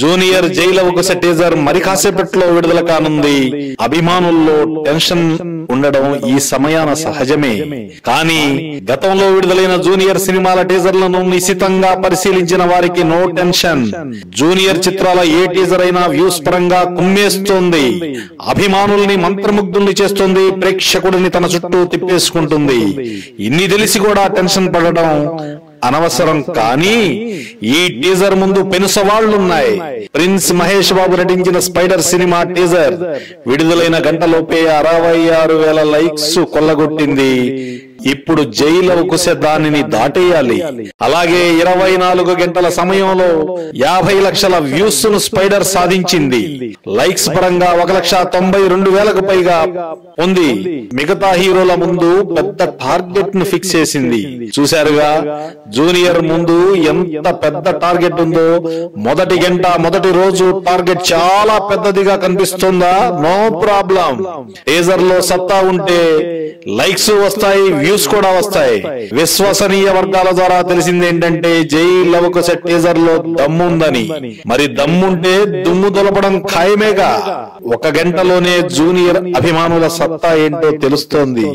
Junior jail అవకాశ teaser మరి కాసేపట్లో విడుదల కానుంది. అభిమానుల్లో టెన్షన్ ఉండడం ఈ సమయాన సహజమే. కానీ గతంలో విడుదలైన జూనియర్ సినిమాల టీజర్లను నిశితంగా పరిశీలించిన వారికి నో టెన్షన్. జూనియర్ చిత్రాల ఏ టీజర్ అయినా వ్యూస్ పరంగా కుమ్మేస్తోంది, అభిమానుల్ని మంత్రముగ్ధుల్ని చేస్తుంది, ప్రేక్షకుడిని తన చుట్టూ తిప్పేసుకుంటుంది. ఇన్ని తెలిసి కూడా టెన్షన్ పడడం అనవసరం. కానీ ఈ టీజర్ ముందు పెను సవాళ్లున్నాయి. ప్రిన్స్ మహేష్ బాబు నటించిన స్పైడర్ సినిమా టీజర్ విడుదలైన గంటలోపే 66,000 లైక్స్ కొల్లగొట్టింది. ఇప్పుడు జైలు అవకాశ దానిని దాటేయాలి. అలాగే 24 గంటల సమయంలో 50 లక్షల వ్యూస్ ను స్పైడర్ సాధించింది. లైక్స్ పరంగా 1,92,000కు పైగా ఉంది. మిగతా హీరోల ముందు పెద్ద టార్గెట్ ను ఫిక్స్ చేసింది. చూశారుగా జూనియర్ ముందు ఎంత పెద్ద టార్గెట్ ఉందో. మొదటి గంట మొదటి రోజు టార్గెట్ చాలా పెద్దదిగా కనిపిస్తుందా? No problem. టీజర్ లో సత్తా ఉంటే లైక్స్ వస్తాయి, వ్యూస్ కూడా వస్తాయి. విశ్వసనీయ వర్గాల ద్వారా తెలిసింది ఏంటంటే జైలు అవకాశ టీజర్ లో దమ్ముందని. మరి దమ్ముంటే దుమ్ము దులపడం ఖాయమేగా. 1 గంటలోనే జూనియర్ అభిమానుల సత్తా ఏంటో తెలుస్తోంది.